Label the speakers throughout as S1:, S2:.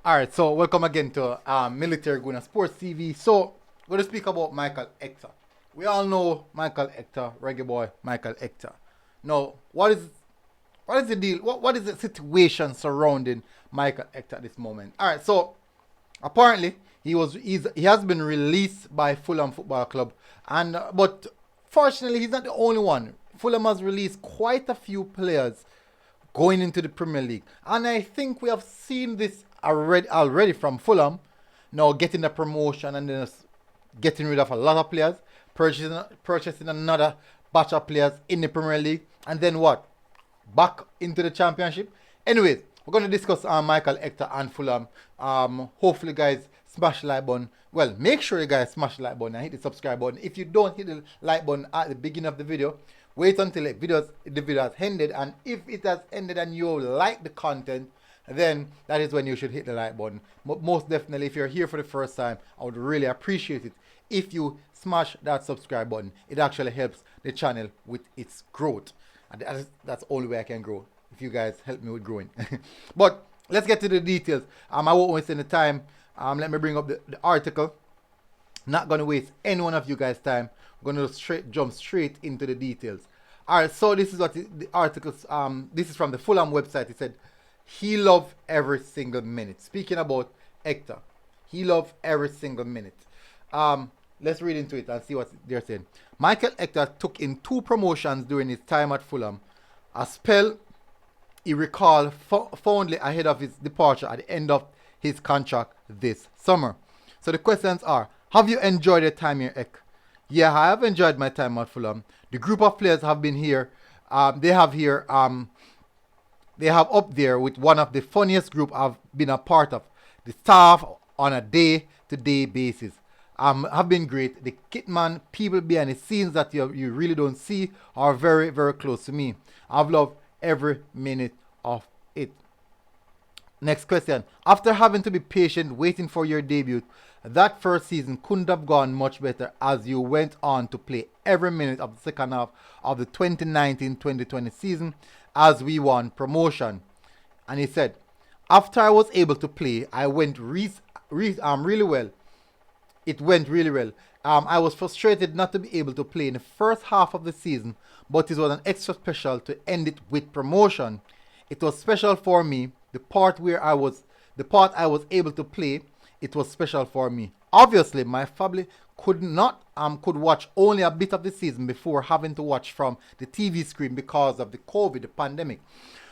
S1: All right, so welcome again to Military Guna Sports TV. So, we're going to speak about Michael Hector. We all know Michael Hector, Reggae Boy, Michael Hector. Now, what is the deal? What is the situation surrounding Michael Hector at this moment? All right, so apparently he has been released by Fulham Football Club, and but fortunately he's not the only one. Fulham has released quite a few players going into the Premier League. And I think we have seen this already from Fulham, now getting the promotion and then getting rid of a lot of players, purchasing another batch of players in the Premier League, and then what? Back into the Championship. Anyways, we're going to discuss Michael Hector and Fulham. Hopefully, guys, smash the like button. Well, make sure you guys smash the like button and hit the subscribe button. If you don't hit the like button at the beginning of the video, wait until the video has ended, and if it has ended and you like the content, then that is when you should hit the like button. But most definitely, if you're here for the first time, I would really appreciate it if you smash that subscribe button. It actually helps the channel with its growth, and that's the only way I can grow, if you guys help me with growing. But let's get to the details. I won't waste any time. Let me bring up the article. Not gonna waste any one of you guys' time. I'm gonna jump straight into the details. All right, so this is what the articles. This is from the Fulham website. It said he loved every single minute. Speaking about Hector, he loved every single minute. Let's read into it and see what they're saying. Michael Hector took in 2 promotions during his time at Fulham, a spell he recalled fondly ahead of his departure at the end of his contract this summer. So the questions are: have you enjoyed your time here, Ek? Yeah, I have enjoyed my time at Fulham. The group of players have been here. They have up there with one of the funniest group I've been a part of. The staff on a day-to-day basis have been great. The kitman, people behind the scenes that you really don't see, are very, very close to me. I've loved every minute of it. Next question. After having to be patient waiting for your debut, that first season couldn't have gone much better, as you went on to play every minute of the second half of the 2019-2020 season as we won promotion. And he said, after I was able to play, I went really well. It went really well. I was frustrated not to be able to play in the first half of the season, but it was an extra special to end it with promotion. It was special for me. The part I was able to play, it was special for me. Obviously, my family could watch only a bit of the season before having to watch from the TV screen because of the COVID, the pandemic.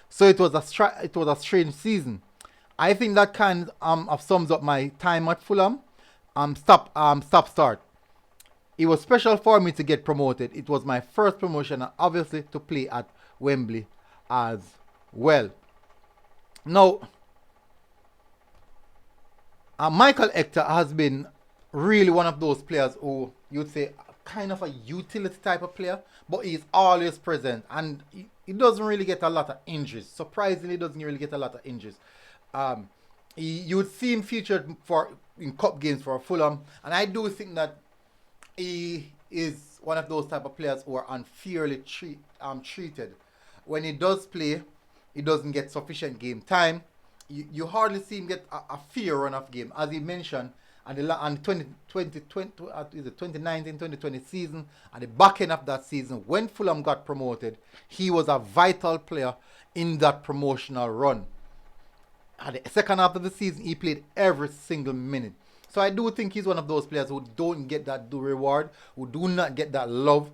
S1: So it was a strange season. I think that kind of sums up my time at Fulham. Start. It was special for me to get promoted. It was my first promotion, and obviously to play at Wembley as well. Now, Michael Hector has been really one of those players who you'd say kind of a utility type of player, but he's always present, and he doesn't really get a lot of injuries. Surprisingly, doesn't really get a lot of injuries. You would see him featured in cup games for Fulham, and I do think that he is one of those type of players who are unfairly treated. When he does play, he doesn't get sufficient game time. You hardly see him get a fair run of game, as he mentioned, and the 2019-2020 season, and the back end of that season, when Fulham got promoted, he was a vital player in that promotional run. At the second half of the season, he played every single minute. So I do think he's one of those players who don't get that due reward, who do not get that love,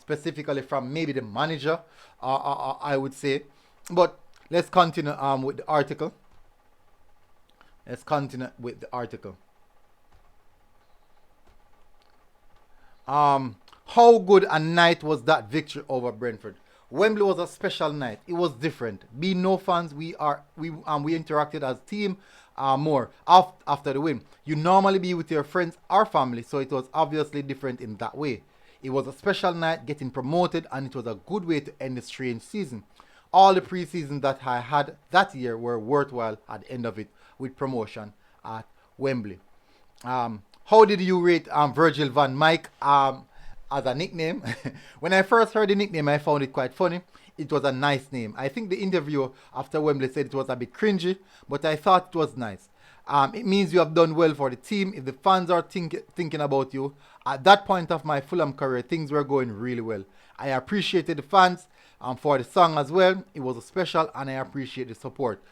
S1: specifically from maybe the manager, I would say. But let's continue with the article. How good a night was that victory over Brentford? Wembley was a special night. It was different. Being no fans, we interacted as a team more after the win. You normally be with your friends or family, so it was obviously different in that way. It was a special night, getting promoted, and it was a good way to end the strange season. All the preseasons that I had that year were worthwhile at the end of it, with promotion at Wembley. How did you rate Virgil van Mike as a nickname? When I first heard the nickname, I found it quite funny. it was a nice name. I think the interview after Wembley said it was a bit cringy, but I thought it was nice. It means you have done well for the team. If the fans are thinking about you, at that point of my Fulham career, things were going really well. I appreciated the fans for the song as well. It was a special, and I appreciate the support.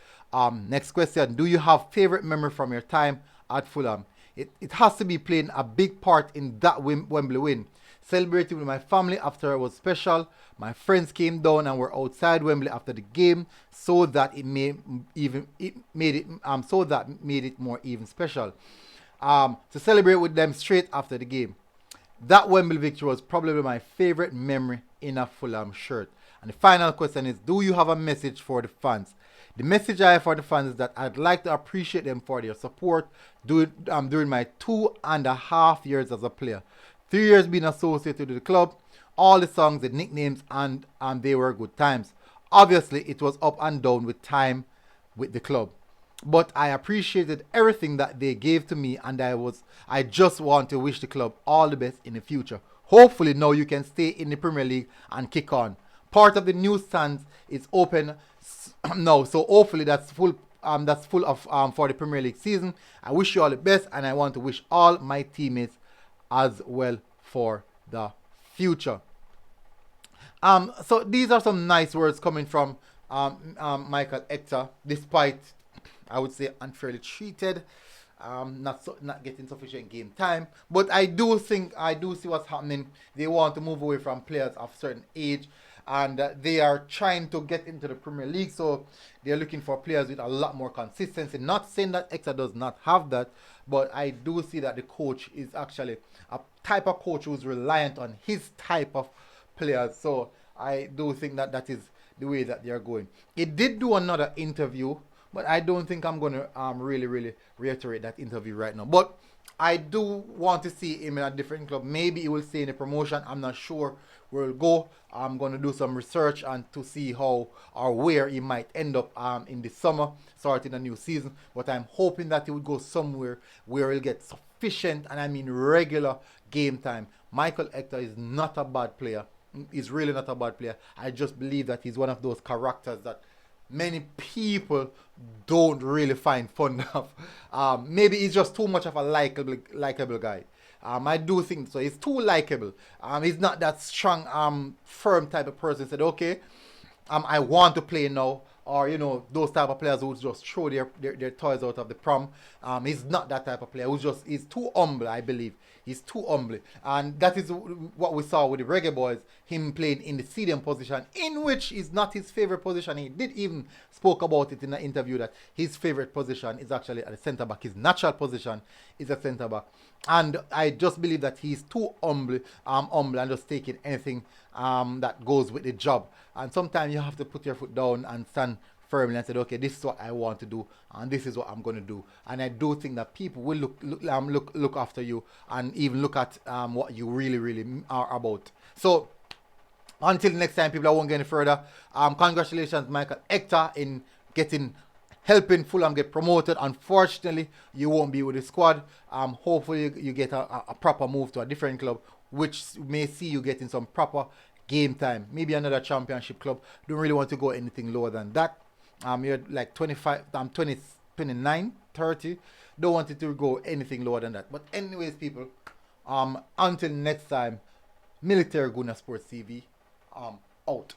S1: Next question: do you have favorite memory from your time at Fulham? It has to be playing a big part in that Wembley win. Celebrating with my family after it was special. My friends came down and were outside Wembley after the game, so that made it more even special. To celebrate with them straight after the game. That Wembley victory was probably my favorite memory in a Fulham shirt. And the final question is: do you have a message for the fans? The message I have for the fans is that I'd like to appreciate them for their support during my 2.5 years as a player. 3 years being associated with the club, all the songs, the nicknames, and they were good times. Obviously, it was up and down with time with the club. But I appreciated everything that they gave to me, and I just want to wish the club all the best in the future. Hopefully now you can stay in the Premier League and kick on. Part of the new stands is open now, so hopefully that's full of for the Premier League season. I wish you all the best, and I want to wish all my teammates as well for the future. So these are some nice words coming from Michael Hector, despite, I would say, unfairly treated, not getting sufficient game time. But I do see what's happening. They want to move away from players of certain age, and they are trying to get into the Premier League. So they're looking for players with a lot more consistency. Not saying that Hector does not have that, but I do see that the coach is actually a type of coach who's reliant on his type of players. So I do think that that is the way that they're going. He did do another interview, but I don't think I'm going to really reiterate that interview right now. But I do want to see him in a different club. Maybe he will stay in the promotion. I'm not sure where he'll go. I'm going to do some research and to see how or where he might end up in the summer, starting a new season. But I'm hoping that he would go somewhere where he'll get sufficient, and I mean regular, game time. Michael Hector is not a bad player. He's really not a bad player. I just believe that he's one of those characters that many people don't really find fun of. Maybe he's just too much of a likable guy. I do think so. He's too likable. He's not that strong, firm type of person. Said, okay, I want to play now. Or, those type of players who just throw their toys out of the prom. He's not that type of player. He's too humble, I believe. He's too humble. And that is what we saw with the Reggae Boyz, him playing in the CDM position, in which is not his favorite position. He did even spoke about it in an interview that his favorite position is actually at the centre back. His natural position is a centre back. And I just believe that he's too humble and just taking anything that goes with the job. And sometimes you have to put your foot down and stand firmly and say, okay, this is what I want to do, and this is what I'm going to do. And I do think that people will look after you and even look at what you really are about. So until next time, people, I won't get any further. Congratulations, Michael Hector, in helping Fulham get promoted. Unfortunately, you won't be with the squad. Hopefully you get a proper move to a different club, which may see you getting some proper game time. Maybe another championship club. Don't really want to go anything lower than that. You're like 25, 20, 29, 30. Don't want it to go anything lower than that. But anyways, people, until next time, Military Guna Sports TV, out.